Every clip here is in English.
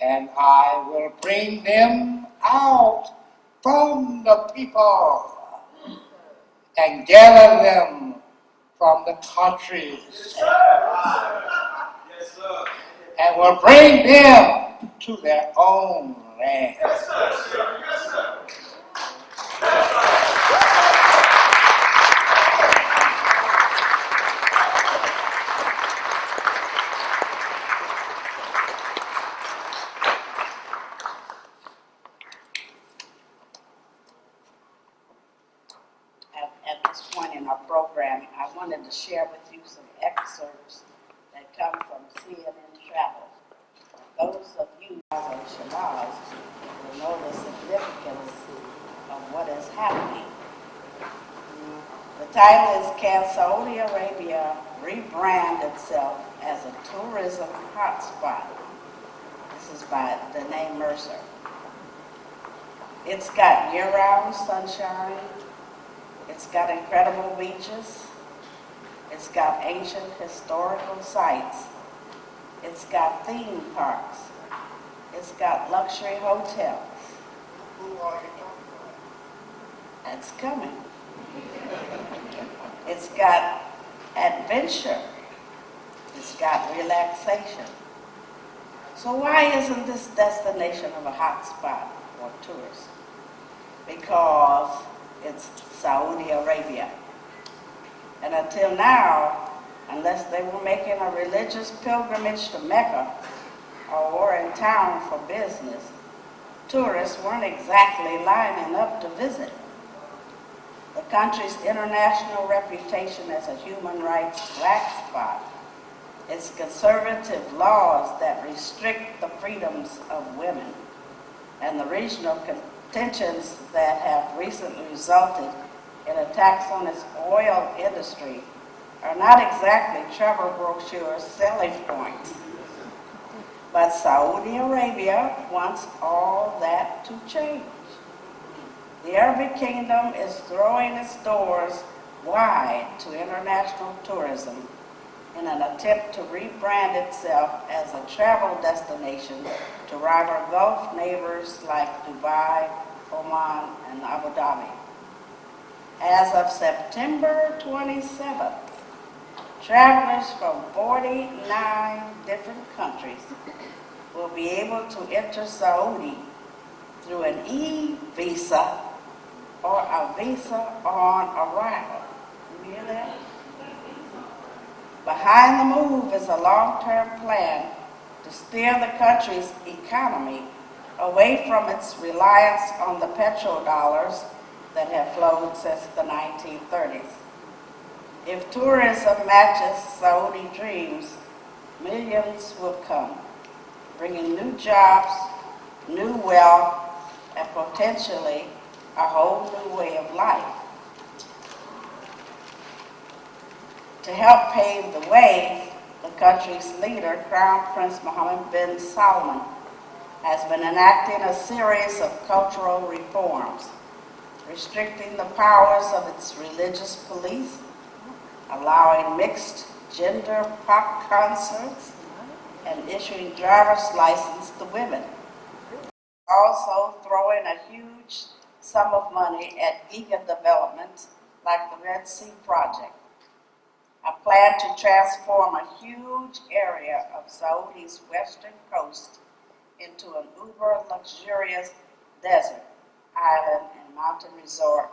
and I will bring them out from the people and gather them from the countries and will bring them to their own land. At this point in our program, I wanted to share with you some excerpts that come from CNN Travel. Those of you who are Shabazz will know the significance of what is happening. The title is, Can Saudi Arabia Rebrand Itself as a Tourism Hotspot? This is by Danae Mercer. It's got year-round sunshine. It's got incredible beaches. It's got ancient historical sites. It's got theme parks. It's got luxury hotels. Who are you talking about? That's coming. It's got adventure. It's got relaxation. So why isn't this destination of a hot spot for tourists? Because it's Saudi Arabia. And until now, unless they were making a religious pilgrimage to Mecca or were in town for business, tourists weren't exactly lining up to visit. The country's international reputation as a human rights black spot, its conservative laws that restrict the freedoms of women, and the regional tensions that have recently resulted in attacks on its oil industry are not exactly travel brochures selling points. But Saudi Arabia wants all that to change. The Arabic Kingdom is throwing its doors wide to international tourism in an attempt to rebrand itself as a travel destination to rival Gulf neighbors like Dubai, Oman, and Abu Dhabi. As of September 27th, travelers from 49 different countries will be able to enter Saudi through an e-visa or a visa on arrival. You hear that? Behind the move is a long-term plan to steer the country's economy away from its reliance on the petrodollars that have flowed since the 1930s. If tourism matches Saudi dreams, millions will come, bringing new jobs, new wealth, and potentially a whole new way of life. To help pave the way, the country's leader, Crown Prince Mohammed bin Salman, has been enacting a series of cultural reforms, restricting the powers of its religious police, allowing mixed gender pop concerts, and issuing driver's license to women. Also throwing a huge sum of money at giga developments like the Red Sea Project, a plan to transform a huge area of Saudi's western coast into an uber-luxurious desert, island, and mountain resort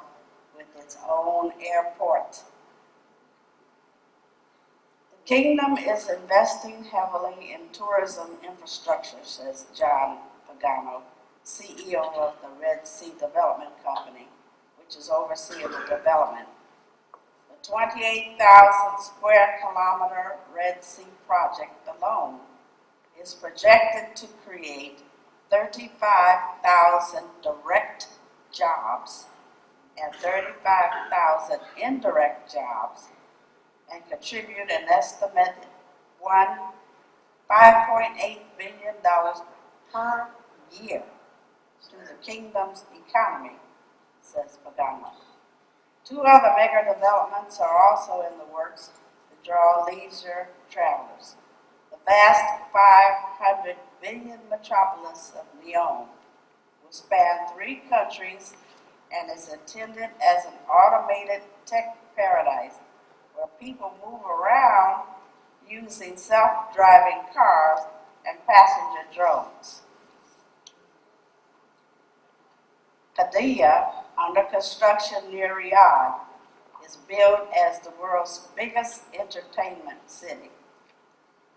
with its own airport. The kingdom is investing heavily in tourism infrastructure, says John Pagano, CEO of the Red Sea Development Company, which is overseeing the development. The 28,000 square kilometer Red Sea project alone is projected to create 35,000 direct jobs and 35,000 indirect jobs and contribute an estimated $5.8 billion per year to the kingdom's economy, says Pagano. Two other mega developments are also in the works to draw leisure travelers. The vast 500 billion metropolis of Lyon will span 3 countries and is intended as an automated tech paradise where people move around using self-driving cars and passenger drones. Qadiyah, under construction near Riyadh, is billed as the world's biggest entertainment city.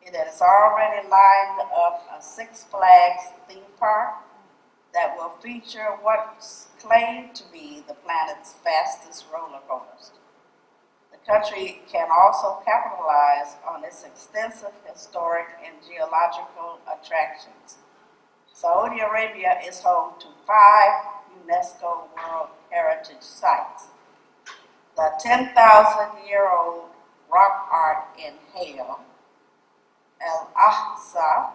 It has already lined up a Six Flags theme park that will feature what's claimed to be the planet's fastest roller coaster. The country can also capitalize on its extensive historic and geological attractions. Saudi Arabia is home to 5 UNESCO World Heritage Sites. The 10,000-year-old rock art in Hale, Al-Aqsa,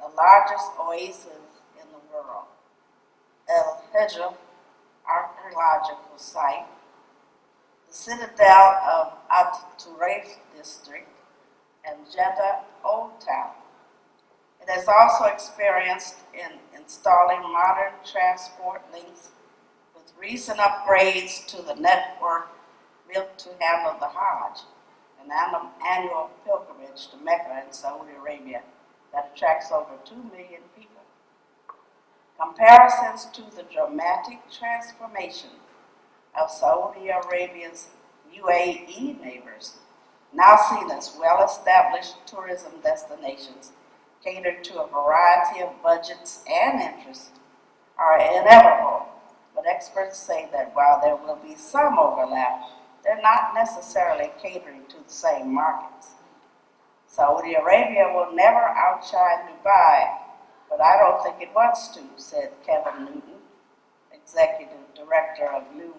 the largest oasis in the world, El-Hijr, archaeological site, the citadel of At-Turayf district, and Jeddah Old Town. It has also experienced in installing modern transport links with recent upgrades to the network built to handle the Hajj, an annual pilgrimage to Mecca in Saudi Arabia that attracts over 2 million people. Comparisons to the dramatic transformation of Saudi Arabia's UAE neighbors, now seen as well-established tourism destinations catered to a variety of budgets and interests, are inevitable, but experts say that while there will be some overlap, they're not necessarily catering to the same markets. Saudi Arabia will never outshine Dubai, but I don't think it wants to, said Kevin Newton, executive director of New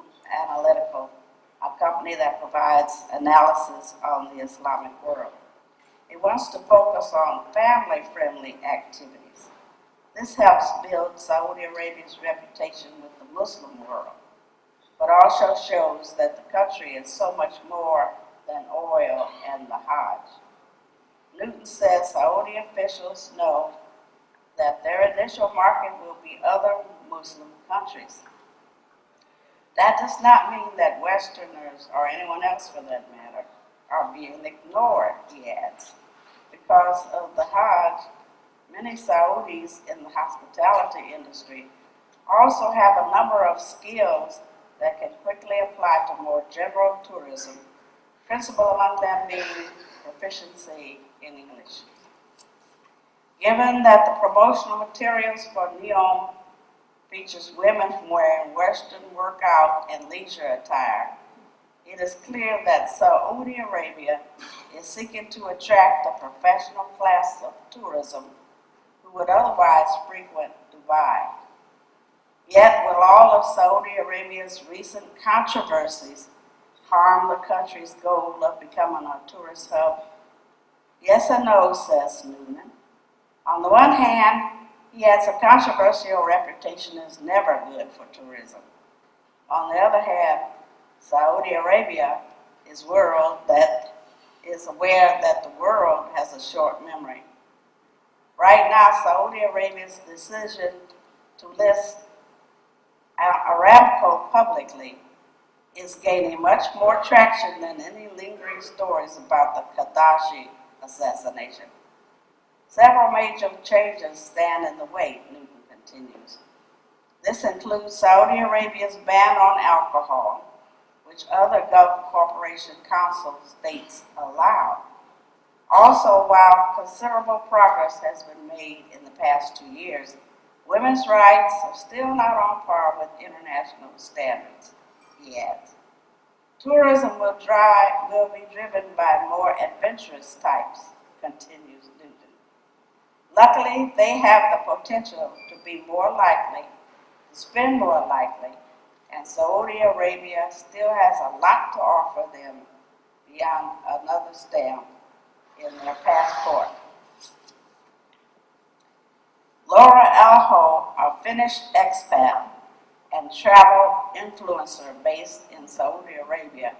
Analytical, a company that provides analysis on the Islamic world. It wants to focus on family-friendly activities. This helps build Saudi Arabia's reputation with the Muslim world, but also shows that the country is so much more than oil and the Hajj. Newton says Saudi officials know that their initial market will be other Muslim countries. That does not mean that Westerners, or anyone else for that matter, are being ignored, he adds. Because of the Hajj, many Saudis in the hospitality industry also have a number of skills that can quickly apply to more general tourism, principal among them being proficiency in English. Given that the promotional materials for Neom features women wearing Western workout and leisure attire, it is clear that Saudi Arabia is seeking to attract a professional class of tourism who would otherwise frequent Dubai. Yet, will all of Saudi Arabia's recent controversies harm the country's goal of becoming a tourist hub? Yes and no, says Newman. On the one hand, he adds a controversial reputation is never good for tourism. On the other hand, Saudi Arabia is aware that the world has a short memory. Right now, Saudi Arabia's decision to list Aramco publicly is gaining much more traction than any lingering stories about the Gaddafi assassination. Several major changes stand in the way, Newton continues. This includes Saudi Arabia's ban on alcohol, which other Gulf Cooperation Council states allow. Also, while considerable progress has been made in the past 2 years, women's rights are still not on par with international standards, he adds. Tourism will be driven by more adventurous types, continues Newton. Luckily, they have the potential to be more likely, to spend more likely, and Saudi Arabia still has a lot to offer them beyond another stamp in their passport. Laura Alho, a Finnish expat and travel influencer based in Saudi Arabia,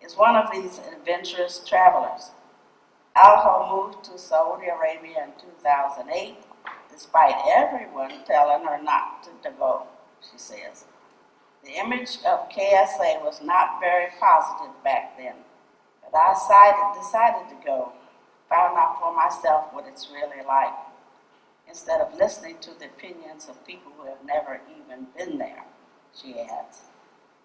is one of these adventurous travelers. Alho moved to Saudi Arabia in 2008 despite everyone telling her not to devote, she says. The image of KSA was not very positive back then, but I decided to go, found out for myself what it's really like, instead of listening to the opinions of people who have never even been there, she adds.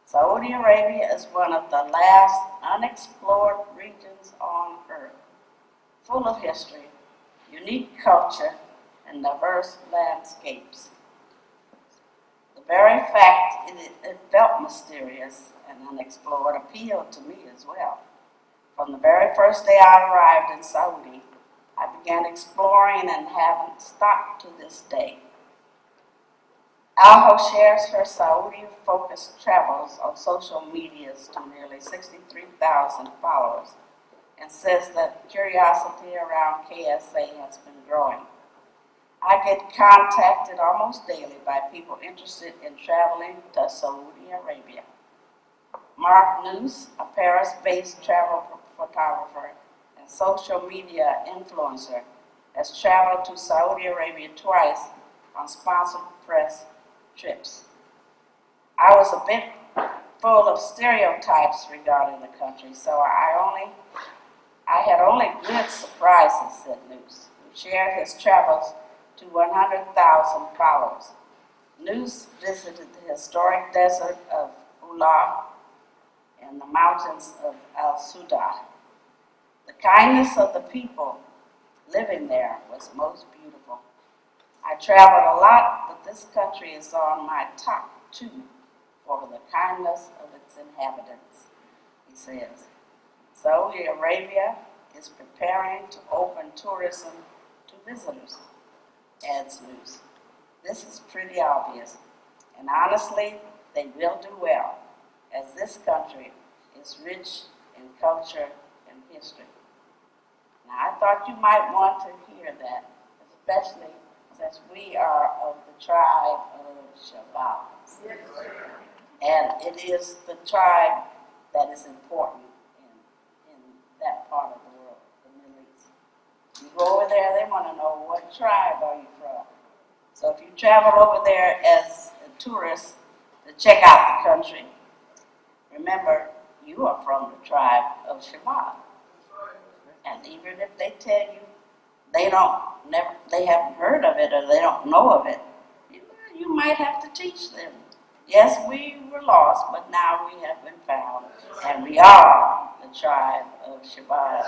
Saudi Arabia is one of the last unexplored regions on earth, full of history, unique culture, and diverse landscapes. The very fact it felt mysterious and unexplored appealed to me as well. From the very first day I arrived in Saudi, I began exploring and haven't stopped to this day. Alho shares her Saudi-focused travels on social medias to nearly 63,000 followers and says that curiosity around KSA has been growing. I get contacted almost daily by people interested in traveling to Saudi Arabia. Mark Noose, a Paris-based travel photographer and social media influencer, has traveled to Saudi Arabia twice on sponsored press trips. I was a bit full of stereotypes regarding the country, so I had only good surprises, said Noose, who shared his travels to 100,000 followers. Noose visited the historic desert of Ula and the mountains of Al-Sudah. The kindness of the people living there was most beautiful. I traveled a lot, but this country is on my top 2 for the kindness of its inhabitants, he says. Saudi Arabia is preparing to open tourism to visitors, adds Noose. This is pretty obvious, and honestly, they will do well, as this country is rich in culture and history. Now, I thought you might want to hear that, especially since we are of the tribe of Shabbat. Yes. And it is the tribe that is important in that part of the world, the Middle East. You go over there, they want to know what tribe are you from. So if you travel over there as a tourist to check out the country, remember you are from the tribe of Shabbat. And even if they tell you they haven't heard of it or they don't know of it, you might have to teach them. Yes, we were lost, but now we have been found, and we are the tribe of Shabbat.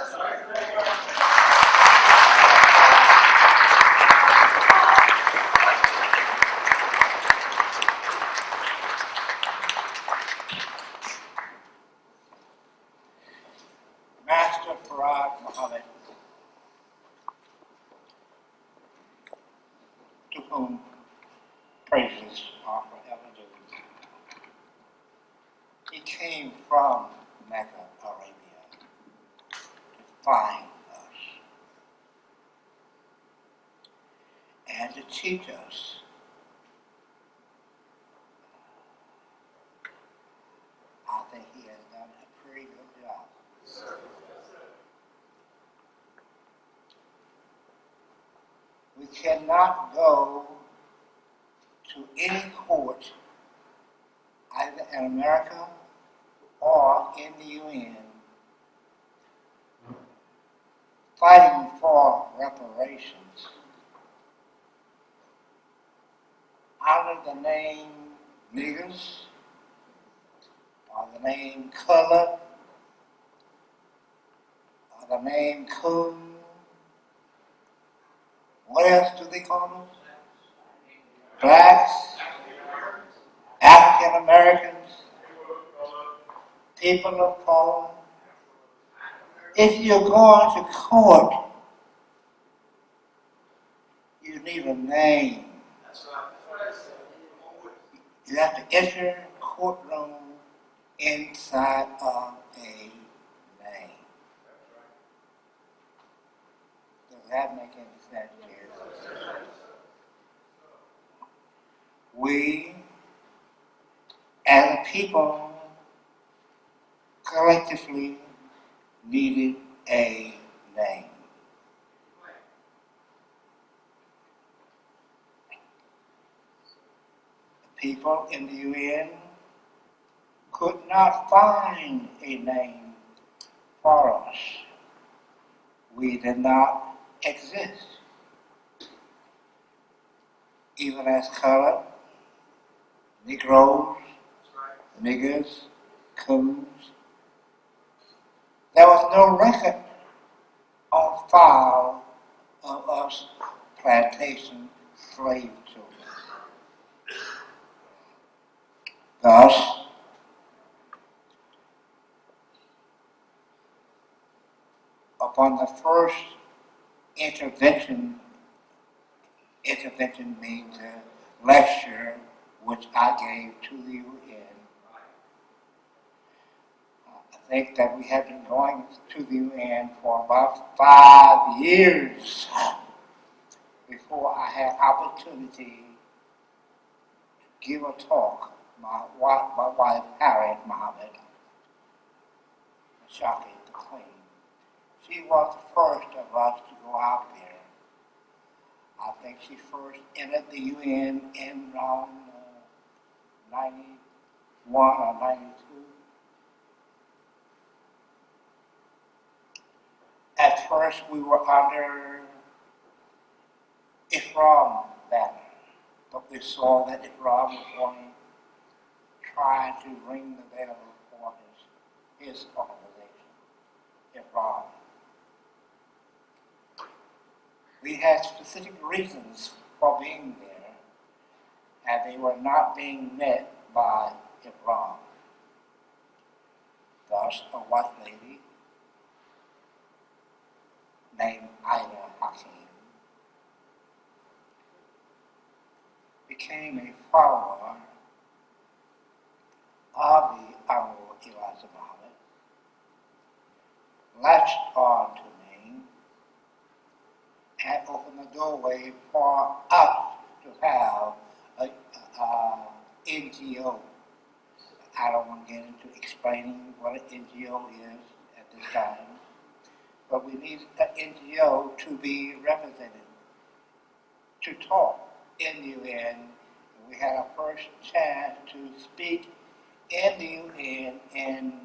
Master Farad Muhammad, to whom praises are forever due. He came from Mecca, Arabia, to find us and to teach us I think he has done a pretty good job. We cannot go to any court, either in America or in the UN, fighting for reparations under the name niggers, or the name color, or the name coon. What else do they call us? Blacks, African Americans, people of color. If you're going to court, you need a name. You have to enter a courtroom inside of a name. Does that make any sense to you? We, as a people, collectively needed a name. people in the UN could not find a name for us. We did not exist. Even as colored, Negroes, niggers, coons, there was no record on file of us plantation slave children. Thus, upon the first intervention means a lecture which I gave to the UN. I think that we have been going to the UN for about 5 years before I had opportunity to give a talk. My wife, Harriet Muhammad, Misshaki, the Queen, she was the first of us to go out there. I think she first entered the UN in around 91 or 92. At first we were under Islam banner, but we saw that Islam was only trying to ring the bell for his organization, Islam. We had specific reasons for being there, and they were not being met by Islam. Thus, a white lady named Ida Hakim became a follower of the Honorable Elijah Muhammad, latched on to me, and opened the doorway for us to have an NGO. I don't want to get into explaining what an NGO is at this time, but we need an NGO to be represented, to talk in the UN. We had our first chance to speak in the UN in,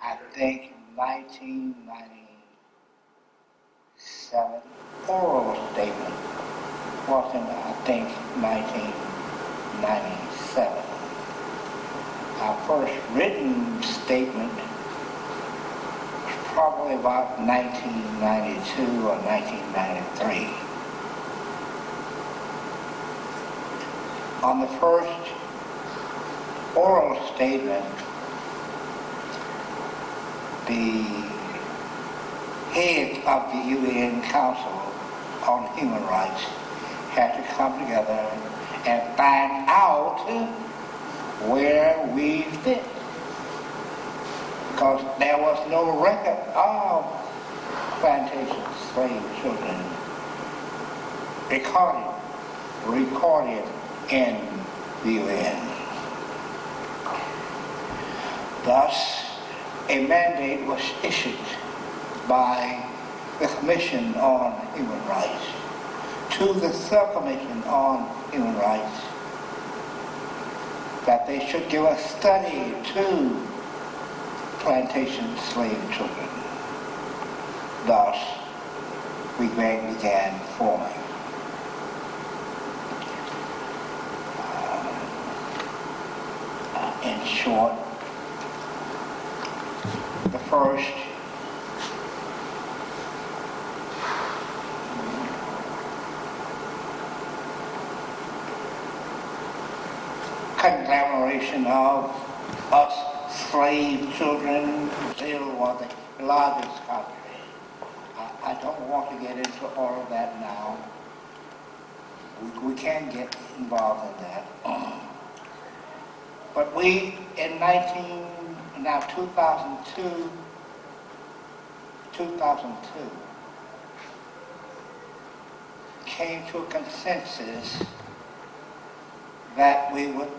I think, 1997. Oral statement was in, I think, 1997. Our first written statement was probably about 1992 or 1993. On the first oral statement, the heads of the UN Council on Human Rights had to come together and find out where we fit, because there was no record of plantation slave children recorded in the UN. Thus, a mandate was issued by the Commission on Human Rights to the Subcommission on Human Rights that they should give a study to plantation slave children. Thus, we began forming. In short, the first conglomeration of us slave children, Brazil was the largest country. I don't want to get into all of that now. We can get involved in that. But we, in 2002, came to a consensus that we would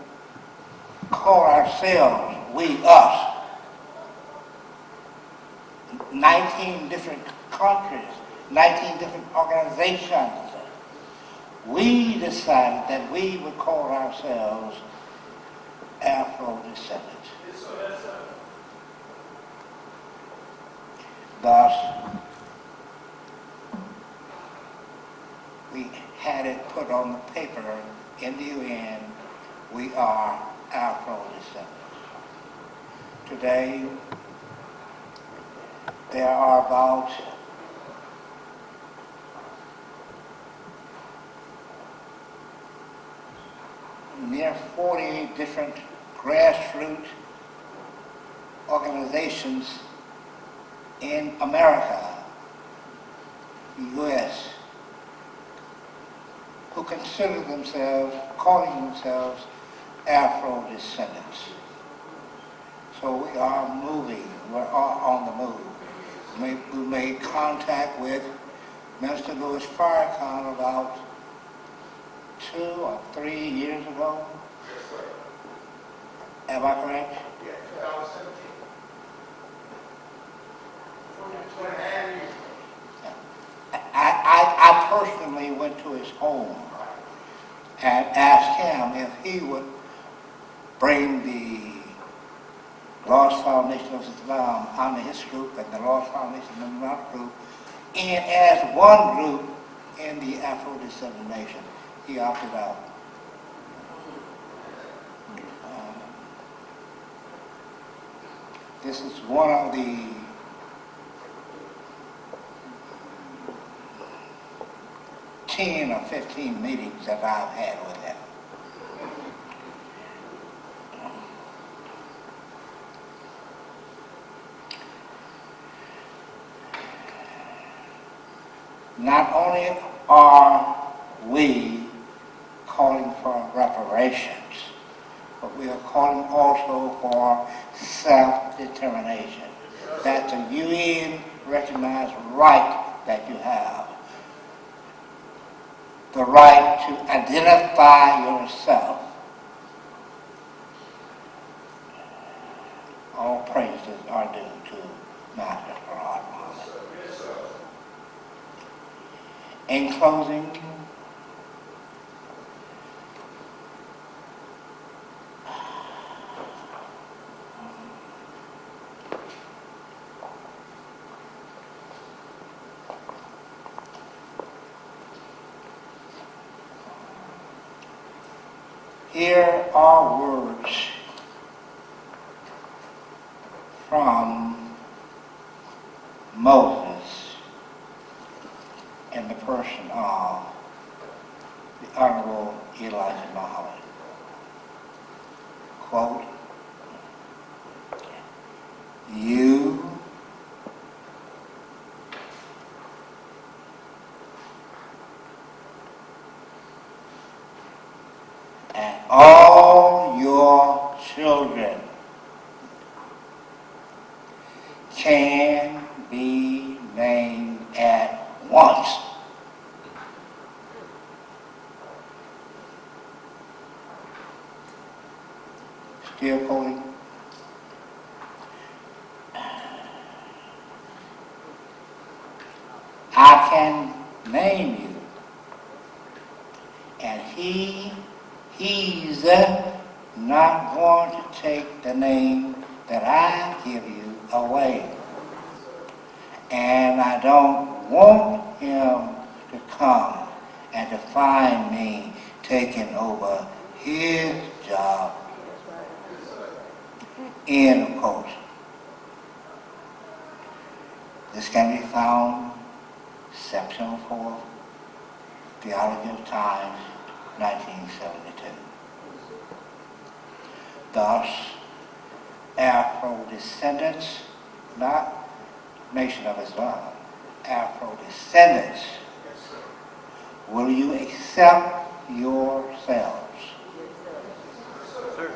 call ourselves, us, 19 different countries, 19 different organizations, we decided that we would call ourselves afro-descendants. Thus, we had it put on the paper in the UN, we are afro-descendants. Today, there are about near 40 different grassroots organizations in America, the U.S., who consider themselves, calling themselves afro-descendants. So we are moving, we're on the move. We made contact with Minister Louis Farrakhan about 2 or 3 years ago. Yes, sir. Am I correct? Yes, 2017. 2.5 years. I personally went to his home and asked him if he would bring the Lost Foundation of Islam under his group and the Lost Foundation of Islam group in as one group in the Afro-Descendant Nation. He opted out. This is one of the ten or 15 meetings that I've had with him. Not only are we calling for reparations, but we are calling also for self-determination. That's a UN recognized right that you have. The right to identify yourself. All praises are due to Master Farad Muhammad. In closing, here are words from Moses in the person of the Honorable Elijah Muhammad. Quote, "You and all your children can be named at once." Still quoting. I can name you, and he's not going to take the name that I give you away. And I don't want him to come and to find me taking over his job. End of quote. This can be found September 4th, Theology of Times, 1972. Thus, Afro-descendants, not Nation of Islam, Afro-descendants, will you accept yourselves? Sir.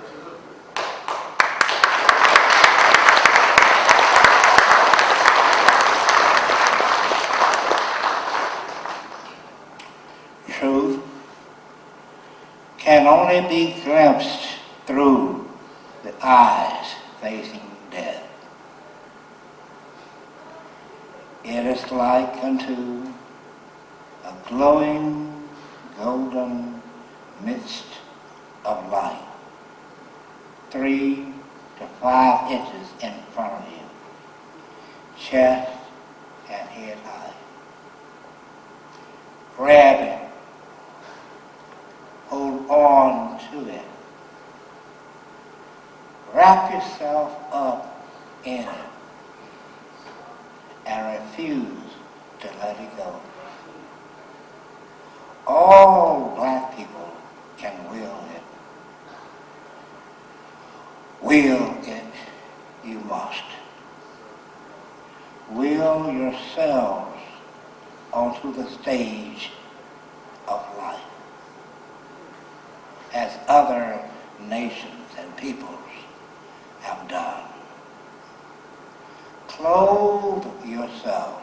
Truth can only be glimpsed through the eyes facing death. It is like unto a glowing golden mist of light, 3 to 5 inches in front of you, chest and head high. Grab it, hold on to it, wrap yourself up in it, and refuse to let it go. All black people can will it. Will it you must. Will yourselves onto the stage of life as other nations and peoples have done. Clothe yourselves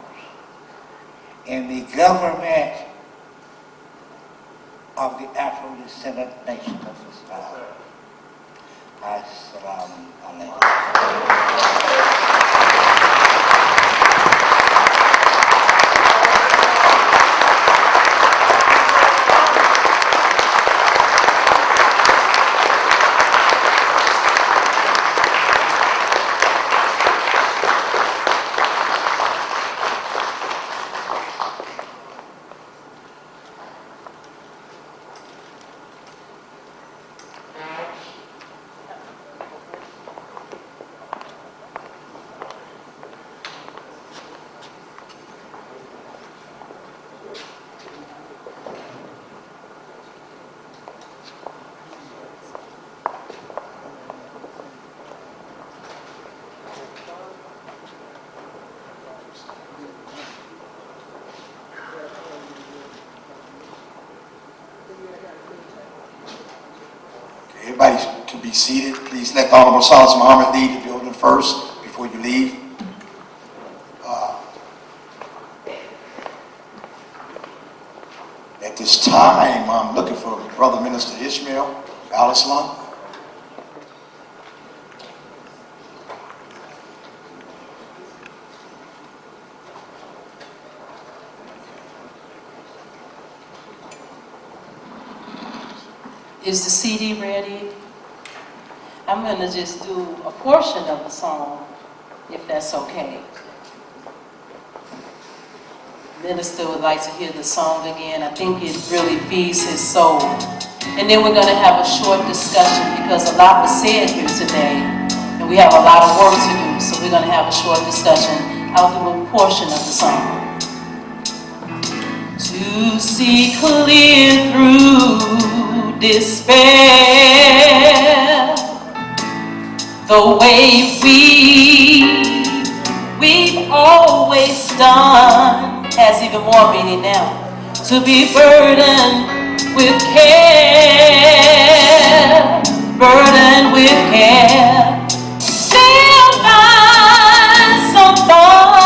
in the government of the afro-descendant nation of Islam. Assalamu alaikum. Everybody to be seated. Please let the Honorable Silis Muhammad lead the building first before you leave. At this time, I'm looking for Brother Minister Ishmael Al-Islam. Is the CD ready? I'm going to just do a portion of the song, if that's okay. Minister would like to hear the song again. I think it really feeds his soul. And then we're going to have a short discussion because a lot was said here today, and we have a lot of work to do, so we're going to have a short discussion. I'll do a portion of the song. To see clear through despair, the way we've always done has even more meaning now. To be burdened with care, burdened with care, still find some fun.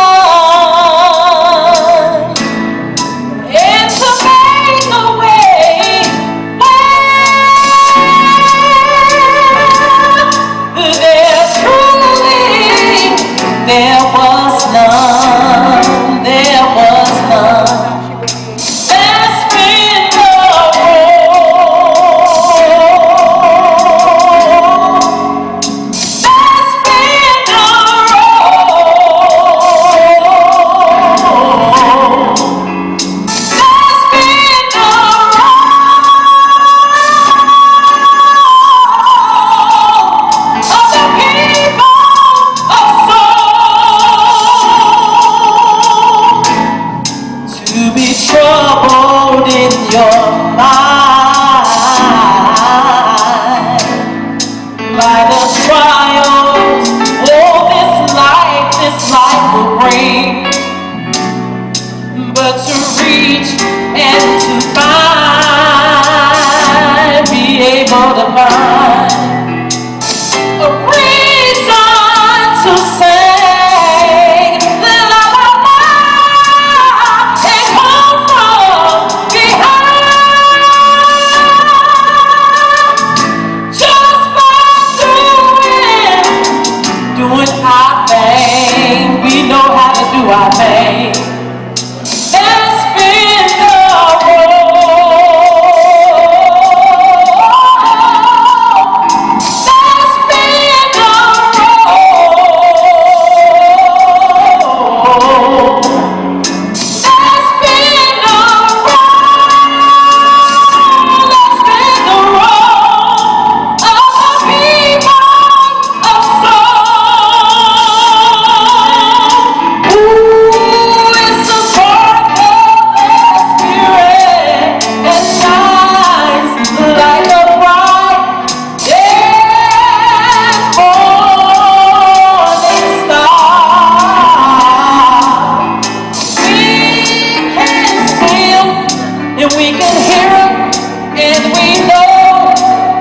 And to make a way where there truly there was none, there was none. That's been the road know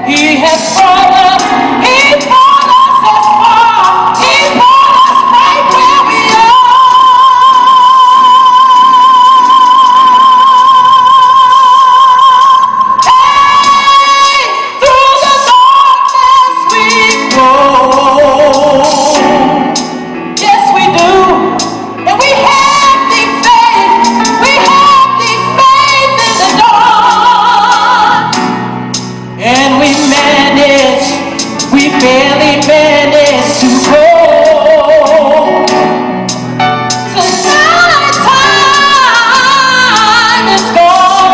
He has brought us. He brought us as far. He brought us right where we are. Hey, through the darkness we go. Yes, we do. And we have the faith. We have the faith in the dark. And we barely manage to go. So time is gone.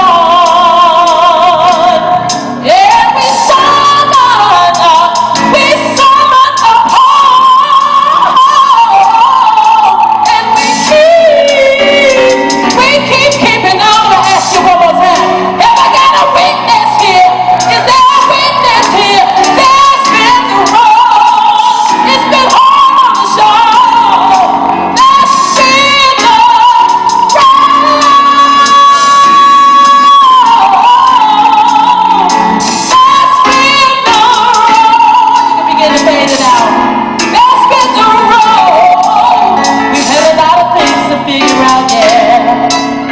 And we summon up hope. And we keep keeping on. I'm gonna ask you one more time. Have I got a witness here? Is there a witness here? There's been the road. It's been hard on the show. There's been the road. You can begin to fade it out. That's been the road. We've had a lot of things to figure out, yeah.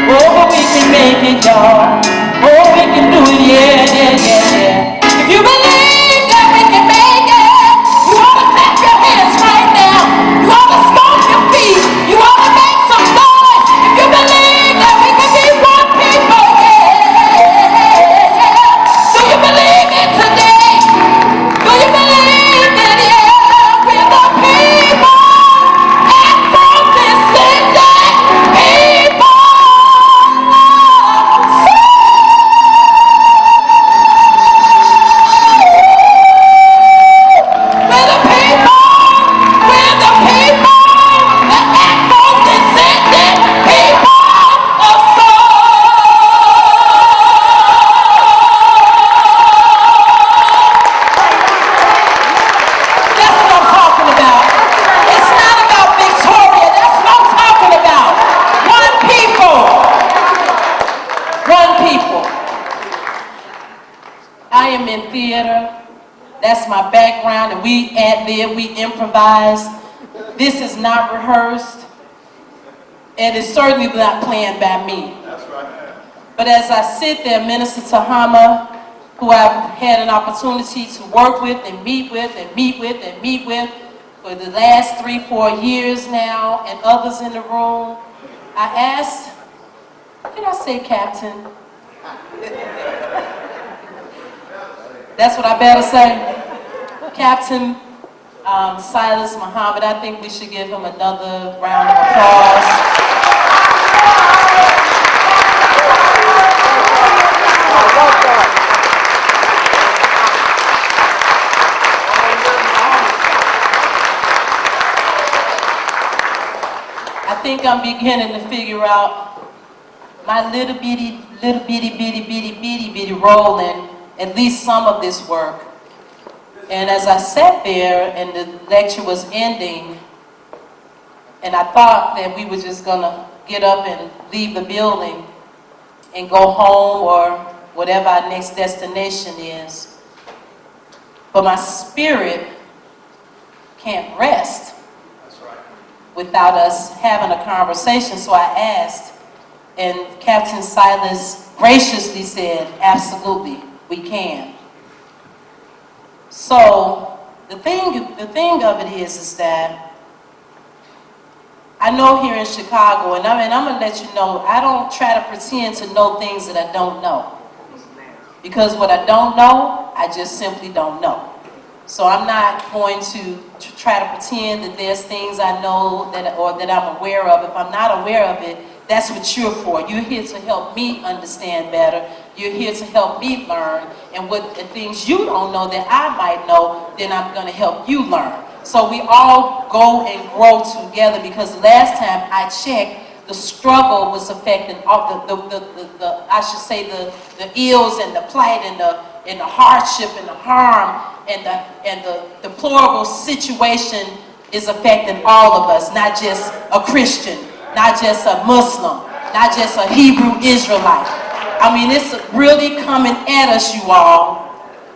Oh, but we can make it, y'all. Oh, we can do it, yeah. If you believe that we can make it, you ought to clap your hands right now. You ought to stomp your feet. You ought to make some noise. If you believe that we can be one people, yeah. Do you believe it today? Do you believe that, yeah, we're the people, afro-descendant people? We're the people, the afro-descendant people of soul. That's what I'm talking about. It's not about Victoria. That's what I'm talking about. One people. One people. I am in theater. That's my background, and we ad-lib, we improvise. This is not rehearsed, and it's certainly not planned by me. That's right. But as I sit there, Minister Tahama, who I've had an opportunity to work with and meet with for the last 3-4 years now, and others in the room, I asked, can I say Captain? That's what I better say. Captain Silis Muhammad, I think we should give him another round of applause. I think I'm beginning to figure out my little bitty role in at least some of this work. And as I sat there and the lecture was ending, and I thought that we were just gonna get up and leave the building and go home or whatever our next destination is. But my spirit can't rest without us having a conversation. So I asked, and Captain Silis graciously said, absolutely, we can. So the thing of it is that I know here in Chicago, and I'm gonna let you know, I don't try to pretend to know things that I don't know. Because what I don't know, I just simply don't know. So I'm not going to try to pretend that there's things I know that I'm aware of. If I'm not aware of it, that's what you're for. You're here to help me understand better. You're here to help me learn. And what the things you don't know that I might know, then I'm going to help you learn. So we all go and grow together, because last time I checked, the struggle was affecting all the ills and the plight and the hardship and the harm and the deplorable situation is affecting all of us, not just a Christian, not just a Muslim, not just a Hebrew Israelite. I mean, it's really coming at us, you all.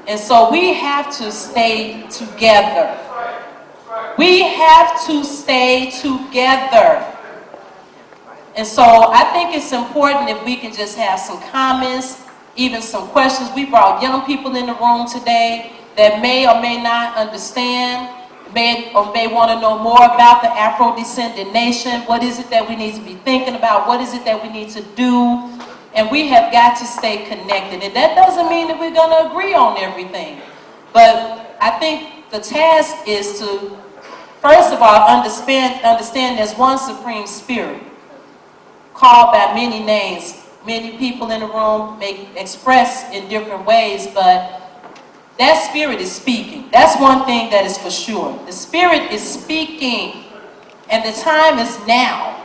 And so we have to stay together. We have to stay together. And so I think it's important if we can just have some comments, even some questions. We brought young people in the room today that may or may not understand, may want to know more about the Afro-descendant nation. What is it that we need to be thinking about? What is it that we need to do? And we have got to stay connected. And that doesn't mean that we're going to agree on everything. But I think the task is to, first of all, understand there's one supreme spirit, called by many names. Many people in the room may express in different ways, but that spirit is speaking. That's one thing that is for sure. The spirit is speaking, and the time is now.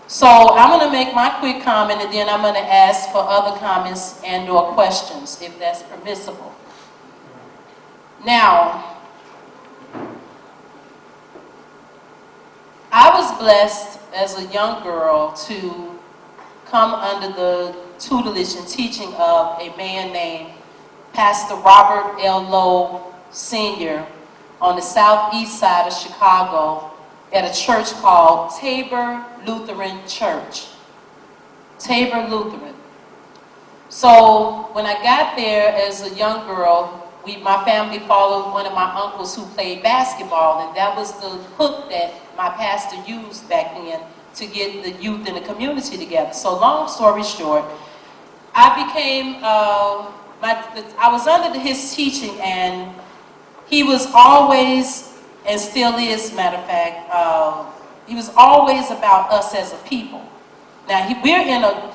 So I'm going to make my quick comment, and then I'm going to ask for other comments and or questions, if that's permissible. Now, I was blessed as a young girl to come under the tutelage and teaching of a man named Pastor Robert L. Lowe Sr. on the southeast side of Chicago at a church called Tabor Lutheran Church. Tabor Lutheran. So when I got there as a young girl, my family followed one of my uncles who played basketball, and that was the hook that my pastor used back then to get the youth in the community together. So long story short, I became, I was under his teaching, and he was always, and still is, matter of fact, he was always about us as a people. Now, we're in a,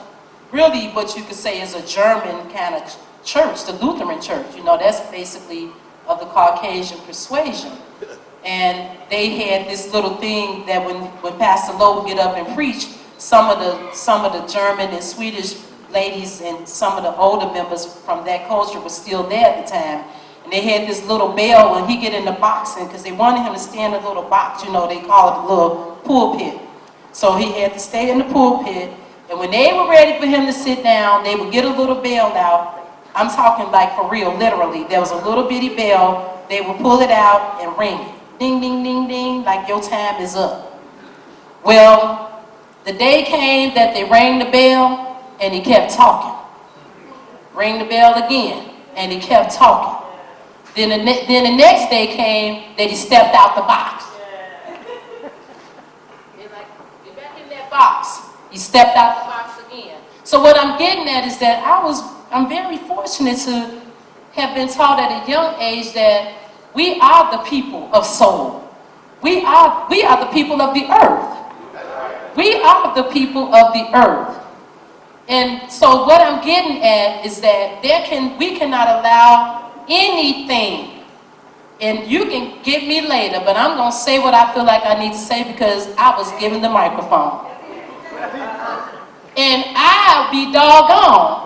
really what you could say is a German kind of church, the Lutheran church. You know, that's basically of the Caucasian persuasion. And they had this little thing that when Pastor Lowe would get up and preach, some of the German and Swedish ladies and some of the older members from that culture were still there at the time. And they had this little bell when he get in the boxing, because they wanted him to stand in a little box, you know, they call it a little pulpit. So he had to stay in the pulpit, and when they were ready for him to sit down, they would get a little bell out. I'm talking like for real, literally. There was a little bitty bell, they would pull it out and ring it. Ding, ding, ding, ding, like your time is up. Well, the day came that they rang the bell, and he kept talking. Ring the bell again, and he kept talking. Then the next day came that he stepped out the box. They're like, get back in that box. He stepped out the box again. So what I'm getting at is that I'm very fortunate to have been taught at a young age that we are the people of soul. We are the people of the earth. We are the people of the earth. And so what I'm getting at is that we cannot allow anything, and you can get me later, but I'm going to say what I feel like I need to say because I was given the microphone. And I'll be doggone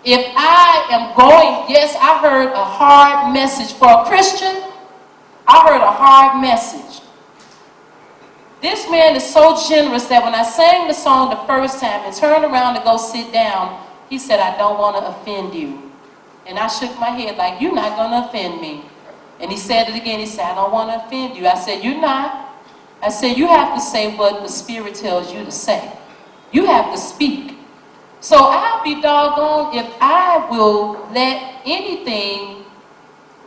if I am going, yes, I heard a hard message for a Christian. I heard a hard message. This man is so generous that when I sang the song the first time and turned around to go sit down, he said, I don't want to offend you. And I shook my head like, you're not going to offend me. And he said it again. He said, I don't want to offend you. I said, you're not. I said, you have to say what the Spirit tells you to say. You have to speak. So I'll be doggone if I will let anything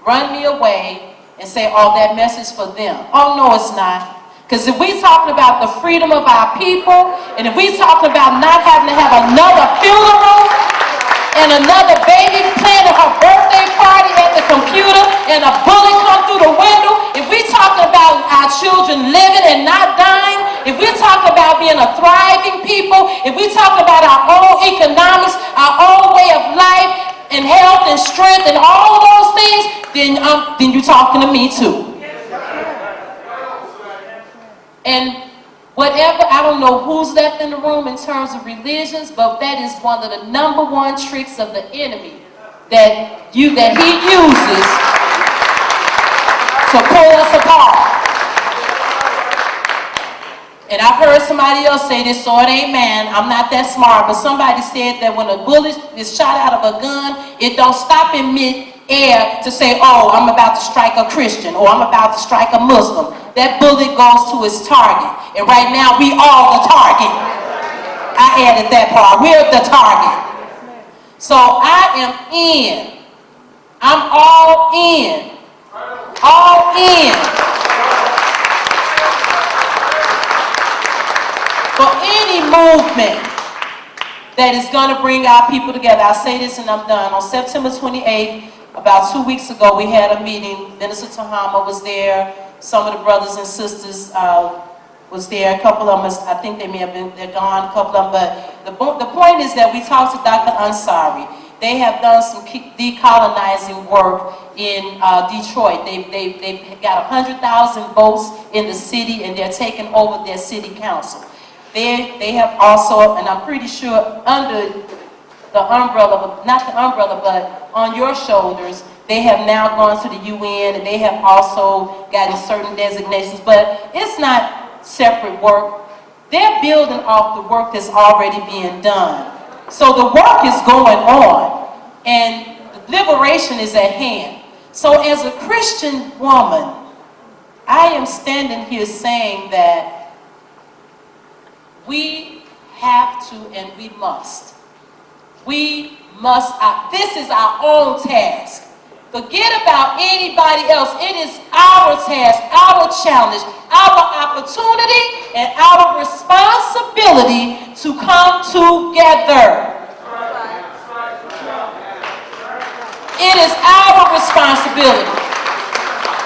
run me away and say, oh, that message for them. Oh, no, it's not. Because if we're talking about the freedom of our people, and if we're talking about not having to have another funeral, and another baby planning her birthday party at the computer, and a bullet come through the window, if we're talking about our children living and not dying, if we're talking about being a thriving people, if we're talking about our own economics, our own way of life, and health and strength and all of those things, then you're talking to me too. And whatever, I don't know who's left in the room in terms of religions, but that is one of the number one tricks of the enemy that he uses to pull us apart. And I've heard somebody else say this, so it ain't man. I'm not that smart, but somebody said that when a bullet is shot out of a gun, it don't stop in mid-air to say, oh, I'm about to strike a Christian, or I'm about to strike a Muslim. That bullet goes to its target. And right now, we all the target. I added that part. We're the target. So I am in. I'm all in. All in. For any movement that is going to bring our people together. I'll say this and I'm done. On September 28th, about 2 weeks ago, we had a meeting. Minister Tahama was there. Some of the brothers and sisters was there. A couple of them, I think they may have been, they're gone, a couple of them. But the point is that we talked to Dr. Ansari. They have done some decolonizing work in Detroit. They've got 100,000 votes in the city, and they're taking over their city council. They have also, and I'm pretty sure under the umbrella, not the umbrella, but on your shoulders, they have now gone to the UN, and they have also gotten certain designations, but it's not separate work. They're building off the work that's already being done. So the work is going on, and liberation is at hand. So as a Christian woman, I am standing here saying that we have to and we must. We must, this is our own task. Forget about anybody else. It is our task, our challenge, our opportunity, and our responsibility to come together. It is our responsibility.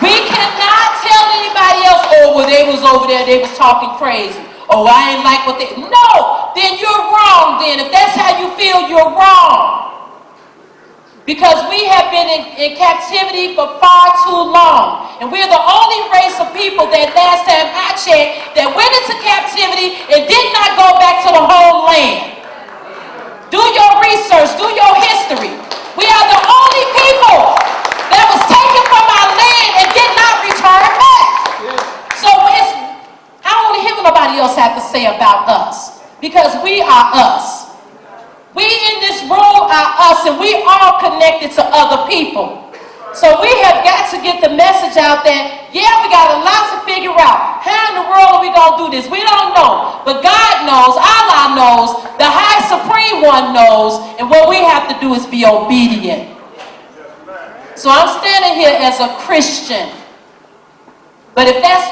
We cannot tell anybody else, oh, well, they was over there, they was talking crazy. Oh, I ain't like what they... No, then you're wrong then. If that's how you feel, you're wrong. Because we have been in captivity for far too long. And we're the only race of people that last time I checked that went into captivity and did not go back to the homeland. Do your research, do your history. We are the only people that was taken from our land and did not return back. So I don't want to hear what nobody else have to say about us, because we are us. We in this room are us, and we all connected to other people. So we have got to get the message out that, yeah, we got a lot to figure out. How in the world are we going to do this? We don't know. But God knows, Allah knows, the High Supreme One knows, and what we have to do is be obedient. So I'm standing here as a Christian. But if that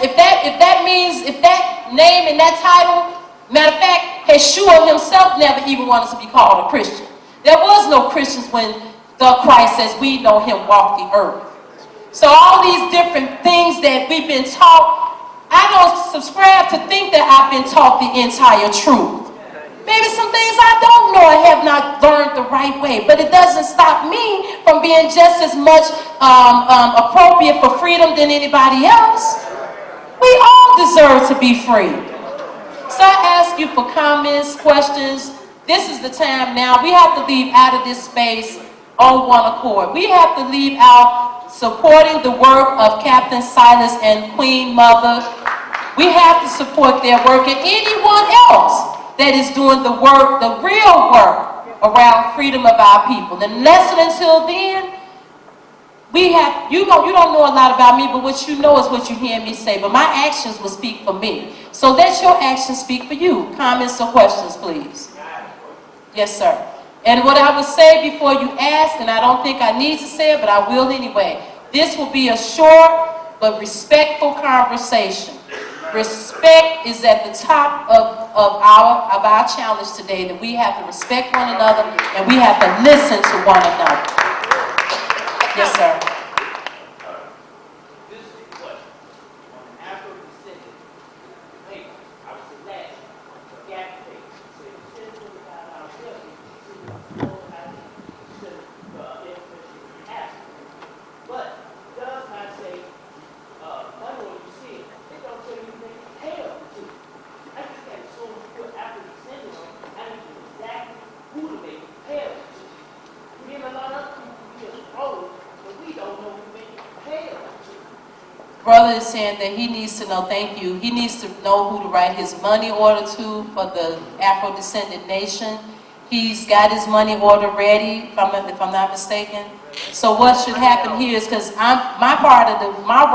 name and that title, matter of fact, Yeshua himself never even wanted to be called a Christian. There was no Christians when the Christ, as we know him, walked the earth. So all these different things that we've been taught, I don't subscribe to think that I've been taught the entire truth. Maybe some things I don't know, I have not learned the right way, but it doesn't stop me from being just as much appropriate for freedom than anybody else. We all deserve to be free. So I ask you for comments, questions. This is the time now. We have to leave out of this space on one accord. We have to leave out supporting the work of Captain Silis and Queen Mother. We have to support their work, and anyone else that is doing the work, the real work around freedom of our people. And lesson until then, you don't know a lot about me, but what you know is what you hear me say. But my actions will speak for me. So let your actions speak for you. Comments or questions, please. Yes, sir. And what I would say before you ask, and I don't think I need to say it, but I will anyway. This will be a short but respectful conversation. Respect is at the top of our challenge today, that we have to respect one another and we have to listen to one another. Yes, sir. This is the question. On an afro-descendant paper, I was the last gap paper. So it says about our ability to know how to information we have. But it does not say, money when you see it, it don't tell you they can pay up to. I just got so much put afro-descendant on, I need to know exactly who to make pay up to. We have a lot of people who just old, but we don't brother is saying that he needs to know, thank you, he needs to know who to write his money order to for the Afro-descendant nation. He's got his money order ready, if I'm not mistaken. So what should happen here is, because my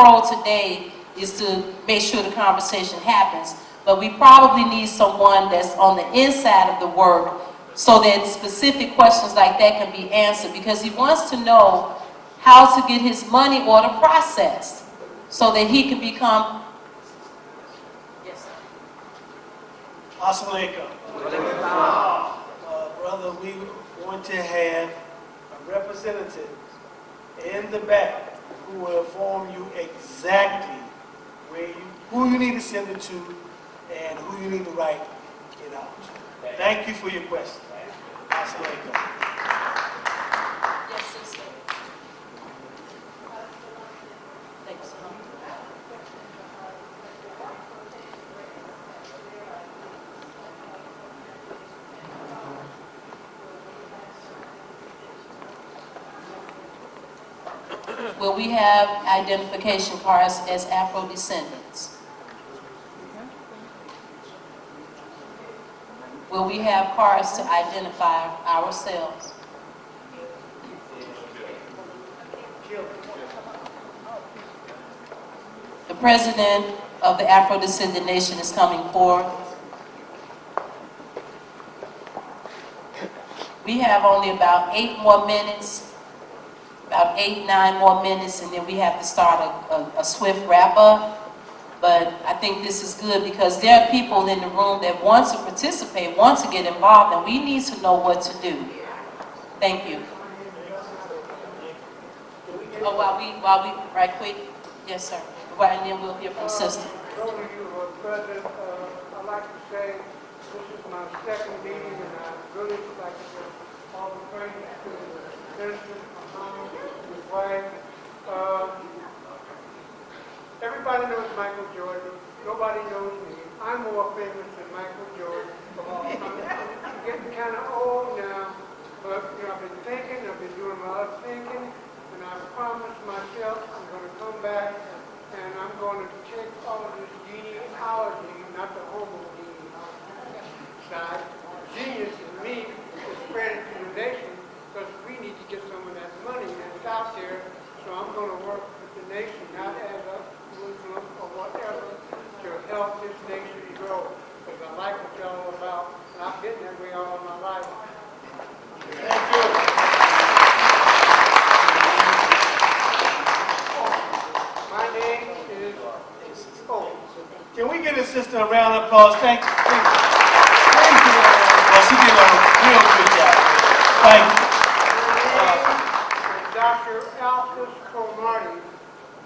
role today is to make sure the conversation happens, but we probably need someone that's on the inside of the work so that specific questions like that can be answered, because he wants to know how to get his money order processed so that he can become. Yes, sir. Assalamu alaikum. Brother, we want to have a representative in the back who will inform you exactly who you need to send it to and who you need to write it out. Thank you for your question. Assalamu alaikum. Yes, sister. Thanks. Will we have identification cards as afro-descendants? Will we have cards to identify ourselves? The president of the Afro-descendant nation is coming forward. We have only about 8 more minutes, about 9 more minutes, and then we have to start a swift wrap-up. But I think this is good because there are people in the room that want to participate, want to get involved, and we need to know what to do. Thank you. Oh, while we, right quick, yes, sir. Right, and then we'll hear from Sister. Those of you who are present, I'd like to say this is my second meeting, and I really would like to give all the praise to the minister, Muhammad, his wife. Everybody knows Michael Jordan. Nobody knows me. I'm more famous than Michael Jordan. I'm getting kind of old now, but I've been thinking, I've been doing a lot of thinking, and I promised myself I'm going to come back and I'm going to take all of this genealogy, not the homo genealogy side. Genius in me is spread it to the nation because we need to get some of that money that's out there. So I'm going to work with the nation, not as a Muslim or whatever, to help this nation grow. Because I like what y'all are about, and I've been that way all my life. Thank you. My name is Can we give the sister a round of applause? Thank you. Thank you. Well, she did a real good job. Thank you. Dr. Alphys Cromartie.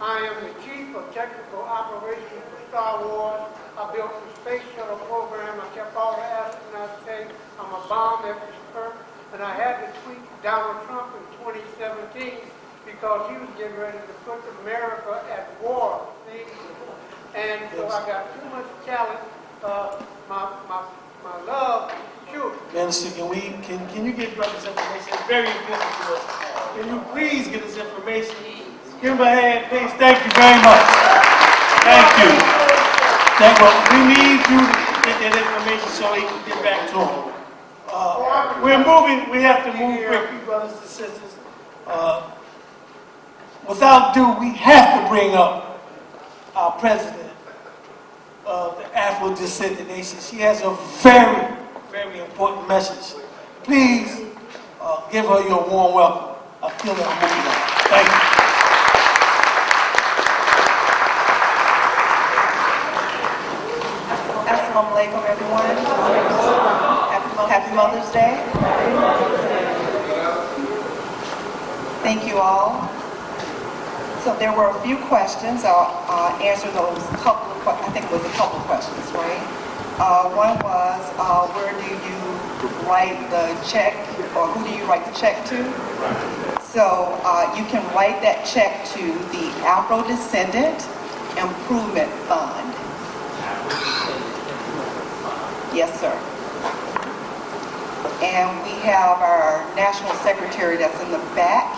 I am the Chief of Technical Operations for Star Wars. I built the Space Shuttle program. I kept all the astronauts safe. I'm a bomb expert. And I had to tweet Donald Trump in 2017 because he was getting ready to put America at war. See? And so I got too much talent. My love, shoot. Minister, can you get brothers information? It's very important to us. Can you please get us information? Give him a hand, please. Thank you very much. Thank you. We need you to get that information so he can get back to him. We're moving. We have to move quickly, brothers and sisters. Without ado, we have to bring up our president of the Afro-descendant nation. She has a very, very important message. Please give her your warm welcome. I feel that I'm moving on. Thank you. Assalamu alaikum, everyone. Happy Mother's Day. Thank you all. So there were a few questions. I'll answer those couple of, I think it was a couple of questions, right? One was, where do you write the check, or who do you write the check to? So you can write that check to the Afro-Descendant Improvement Fund. Yes, sir. And we have our national secretary that's in the back.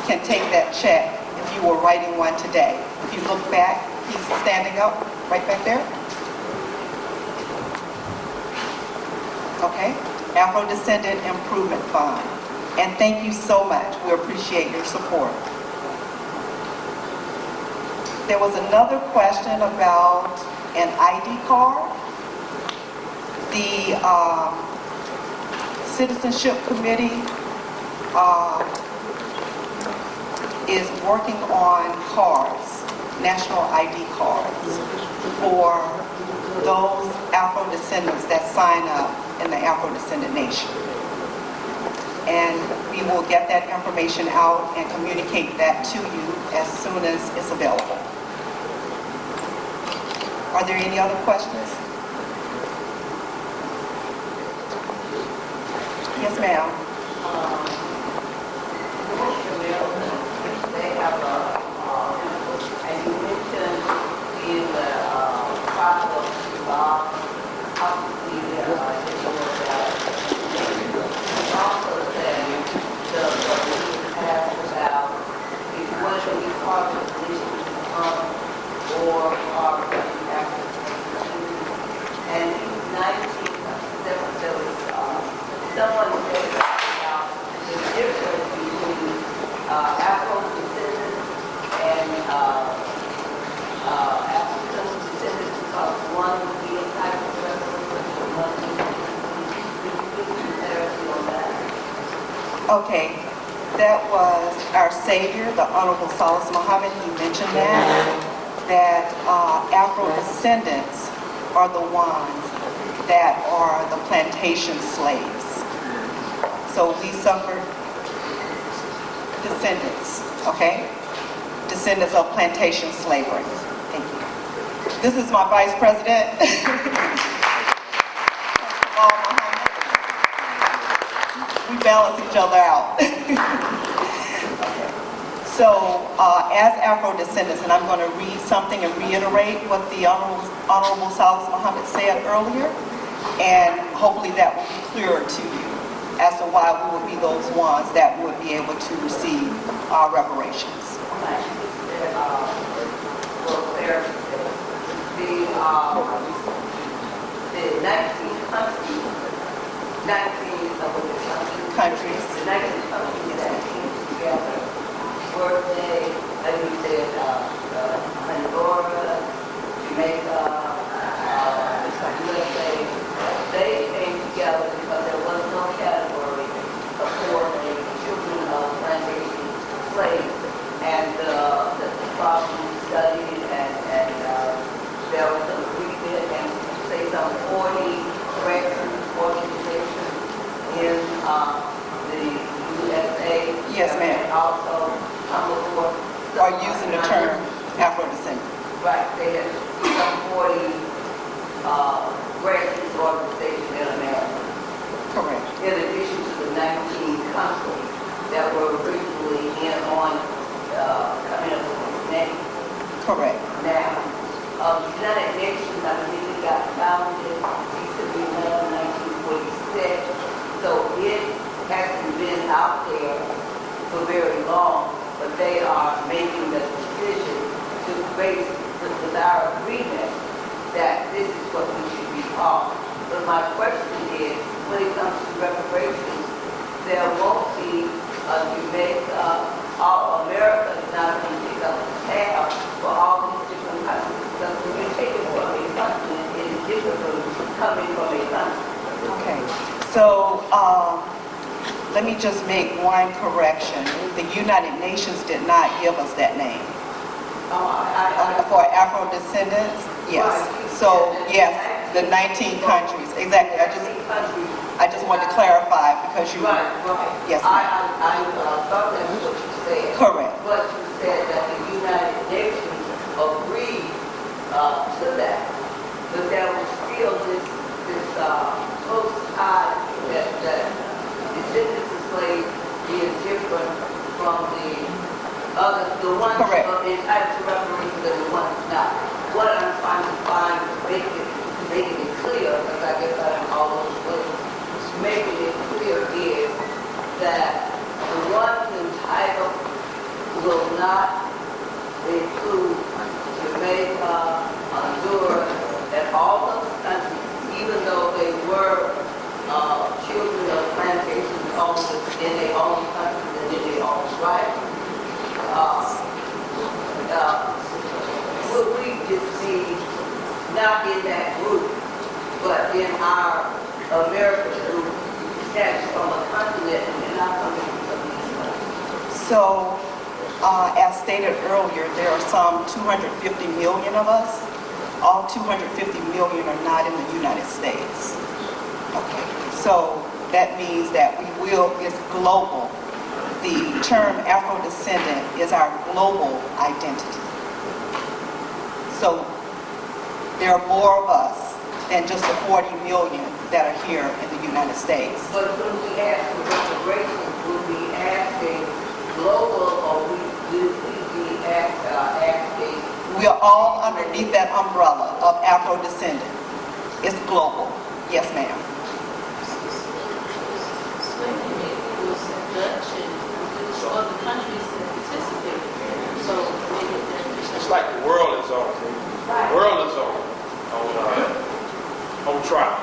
can take that check if you were writing one today. If you look back, he's standing up right back there. Okay, Afro-Descendant Improvement Fund. And thank you so much. We appreciate your support. There was another question about an ID card. The Citizenship Committee is working on cards, national ID cards, for those Afro-descendants that sign up in the Afro-Descendant Nation. And we will get that information out and communicate that to you as soon as it's available. Are there any other questions? Yes, ma'am. They have and you mentioned in the process of law, obviously, also said the person asked about if you want to be part of the nation or part of the African. And these 19, there was someone said about the difference between Afro-descendants and African descendants, because one would be a type of reparation, one would be clarity on that. Okay, that was our Savior, the Honorable Silis Muhammad. He mentioned that Afro-descendants are the ones that are the plantation slaves. So we suffered descendants, okay? Descendants of plantation slavery. Thank you. This is my Vice President. We balance each other out. Okay. So as Afro-descendants, and I'm going to read something and reiterate what the Honorable Silis Muhammad said earlier, and hopefully that will be clearer to you as to why we would be those ones that would be able to receive our reparations. The 19 countries, the 19 countries that came together, were they, like you said, Honduras, Jamaica, USA, they came together because there was no category for the children of plantation slaves. And the problem studied and there was some agreement and say some 40 records, organizations in the USA. Yes, ma'am. Also come before. Are using the term Afro-descendant. Right, they had some 40 records organizations in America. Correct. In addition to the 19 countries that were originally in on coming up with this name. Correct. Now, the United Nations, I believe it got founded December 1946, so it hasn't been out there for very long, but they are making the decision to base with our agreement that this is what we should be called. But my question is, when it comes to reparations, there won't be a Jamaica, all America is not going to pick up the tab for all these different countries. Because when you take it from a country, it is different from coming from a country. Okay. So let me just make one correction. The United Nations did not give us that name. For Afro-descendants, yes. Right. So yes, the 19 countries. Exactly. I just wanted to clarify because you. Right. Yes. I thought that's what you said. Correct. But you said that the United Nations agreed to that, but there was still this close tie that descendants of slaves is different from the others, the ones Correct. entitled to reparations and the ones not. What I'm trying to find, making it clear, because I guess I don't all those words, making it clear is that the ones entitled own, in their own country, and in their own right. Would we just be not in that group, but in our American group, that's from a continent and not coming from these countries? So, as stated earlier, there are some 250 million of us. All 250 million are not in the United States. Okay, so that means that it's global. The term Afro-descendant is our global identity. So there are more of us than just the 40 million that are here in the United States. But when we ask for reparations, would we asking global or would we be asking? We are all underneath that umbrella of Afro-descendant. It's global. Yes, ma'am. Dutch and other countries that participate. So maybe It's like the world is on. The world is on trial.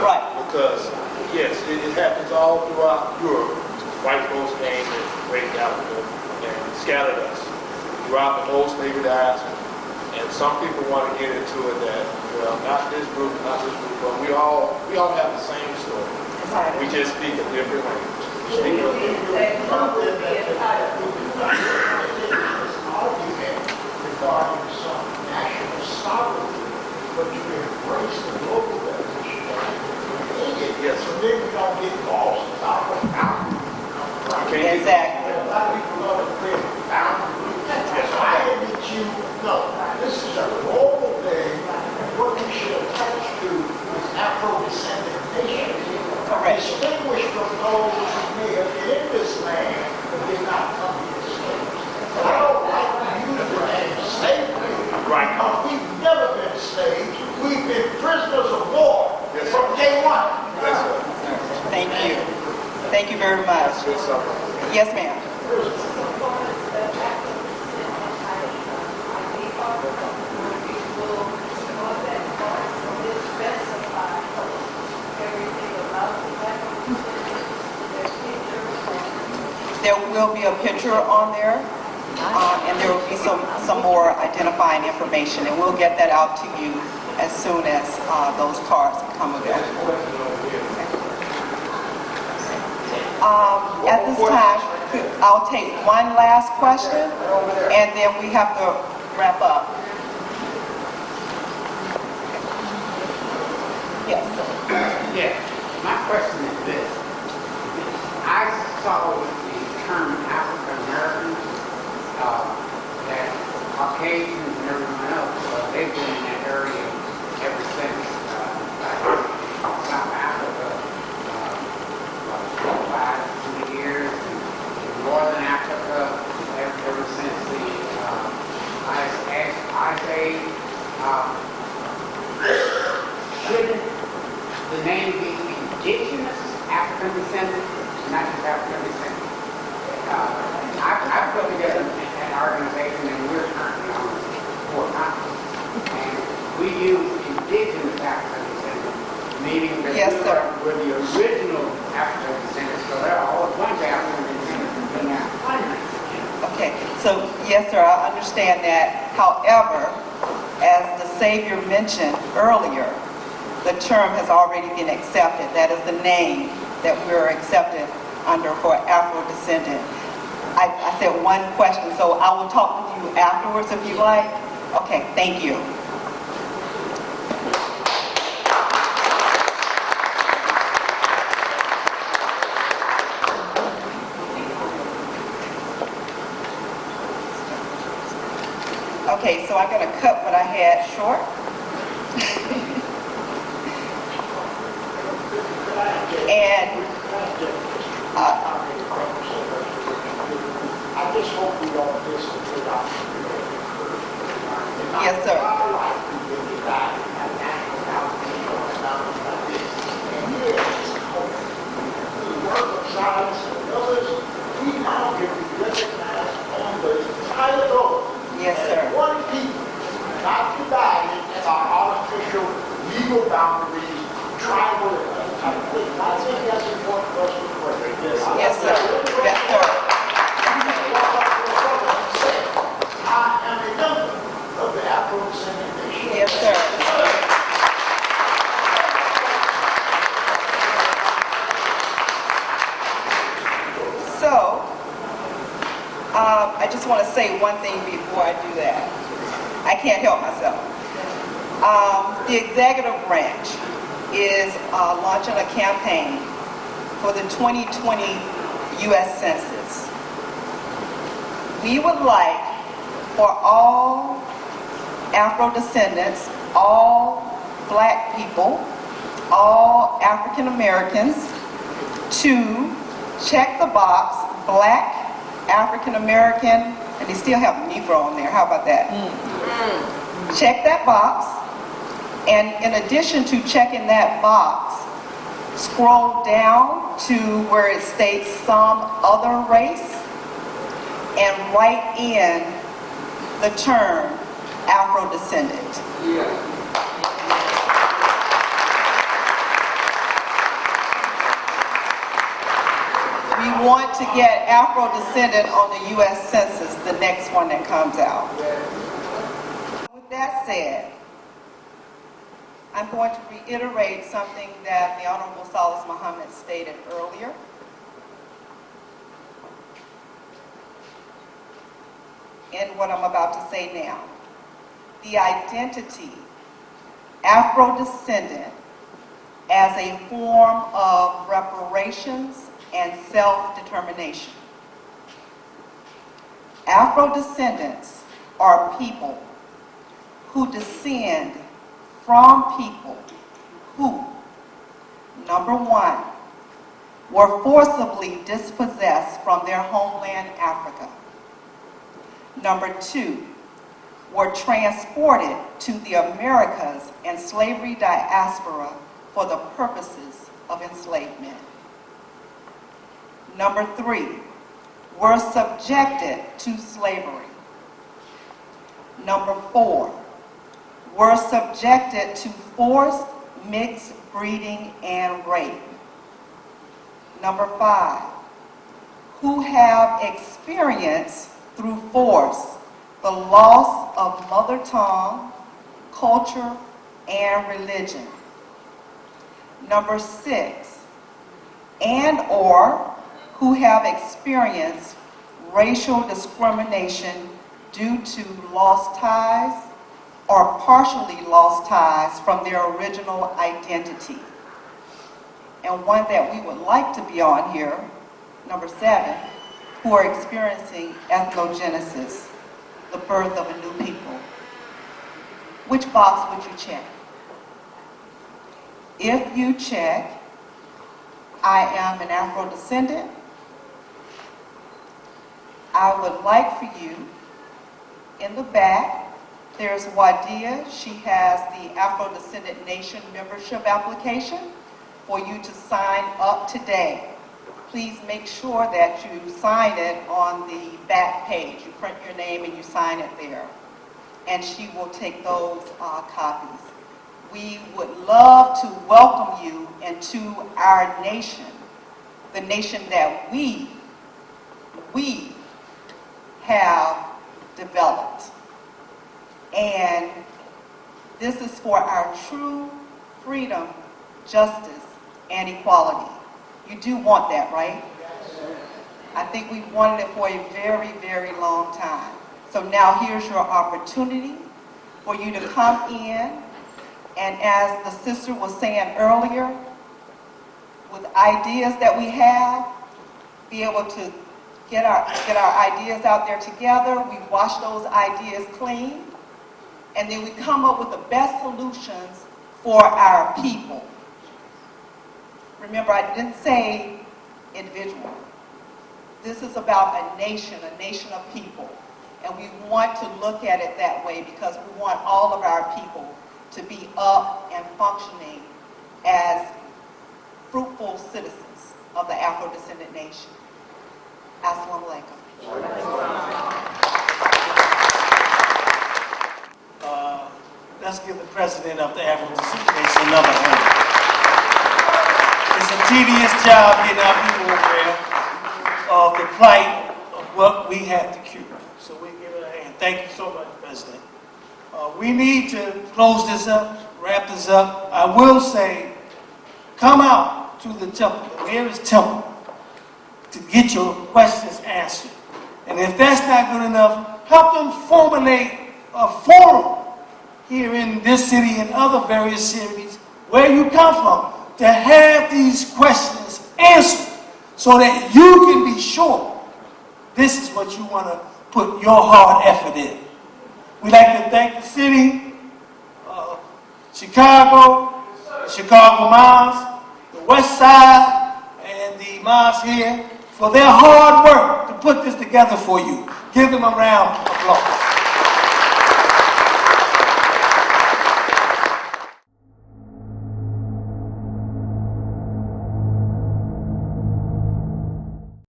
Right. Because yes, it happens all throughout Europe. White folks came and raped Africa and scattered us throughout the whole slavery diaspora. And some people want to get into it that, well, not this group, but we all have the same story. We just speak a different language. Would we say some would be entitled? Argument regarding some national sovereignty, but you embrace the global definition of Yes. so then we don't get lost about what boundary comes from. Exactly. A lot of people love to create boundaries. So I admit you, no, this is a global thing, and what we should attach to is Afro-descendant nations. Correct. Distinguished from those who may have been in this land, but did not come here as slaves. But I don't like to use the name slavery. Right. Because we've never been slaves. We've been prisoners of war from day one. Thank you. Thank you very much. Yes, ma'am. There will be a picture on there, and there will be some more identifying information, and we'll get that out to you as soon as those cards become available. At this time, I'll take one last question, and then we have to wrap up. Yes. Yes, my question is this. I saw with the term African Americans that Caucasians and everyone else, they've been in that area ever since South Africa, 5 years, and in Northern Africa ever since the Ice Age. Shouldn't the name be indigenous African descendants, not just African descendants? I put together an organization, and we're currently on 4 continents, and we use indigenous African descendants, meaning that we're the original African descendants, so there are a bunch of African descendants in that country. Okay, so yes, sir, I understand that. However, as the Savior mentioned earlier, the term has already been accepted. That is the name that we're accepted under for Afro-descendant. I said one question, so I will talk with you afterwards if you like. Okay, thank you. Okay, so I'm going to cut what I had short. And I just hope we don't miss the good opportunity. yes, sir. The work of science and others, we now can be recognized on the entire globe. Yes, sir. As one people, not divided as our artificial legal boundaries, tribal and other type of things. I think that's important for us to remember. So, I just want to say one thing before I do that. I can't help myself. The executive branch is launching a campaign for the 2020 U.S. Census. We would like for all Afro-descendants, all Black people, all African Americans to check the box, Black, African American, and they still have Negro on there. How about that? Check that box, and in addition to checking that box, scroll down to where it states some other race and write in the term Afro-descendant. We want to get Afro-descendant on the U.S. Census, the next one that comes out. With that said, I'm going to reiterate something that the Honorable Silis Muhammad stated earlier. And what I'm about to say now. The identity, Afro-descendant, as a form of reparations and self-determination. Afro-descendants are people who descend from people who, number one, were forcibly dispossessed from their homeland, Africa. Number two, were transported to the Americas and slavery diaspora for the purposes of enslavement. Number three, were subjected to slavery. Number four, were subjected to forced mixed breeding and rape. Number five, who have experienced through force the loss of mother tongue, culture, and religion. Number six, and or who have experienced racial discrimination due to lost ties or partially lost ties from their original identity. And one that we would like to be on here, number seven, who are experiencing ethnogenesis, the birth of a new people. Which box would you check? If you check, I am an Afro-descendant, I would like for you, in the back, there's Wadia. She has the Afro-Descendant Nation membership application for you to sign up today. Please make sure that you sign it on the back page. You print your name and you sign it there. And she will take those copies. We would love to welcome you into our nation, the nation that we have developed. And this is for our true freedom, justice, and equality. You do want that, right? I think we've wanted it for a very, very long time. So now here's your opportunity for you to come in, and as the sister was saying earlier, with ideas that we have, be able to get our ideas out there together. We wash those ideas clean, and then we come up with the best solutions for our people. Remember, I didn't say individual. This is about a nation of people. And we want to look at it that way because we want all of our people to be up and functioning as fruitful citizens of the Afro-descendant nation. Assalamu alaikum. Let's give the president of the Afro-Descendant Nation another hand. It's a tedious job getting our people aware of the plight of what we have to cure. So we give it a hand. Thank you so much, President. We need to close this up, wrap this up. I will say, come out to the temple, the nearest temple, to get your questions answered. And if that's not good enough, help them formulate a forum here in this city and other various cities where you come from to have these questions answered so that you can be sure this is what you want to put your hard effort in. We'd like to thank the city, Chicago, the Chicago Moms, the West Side, and the Moms here for their hard work to put this together for you. Give them a round of applause.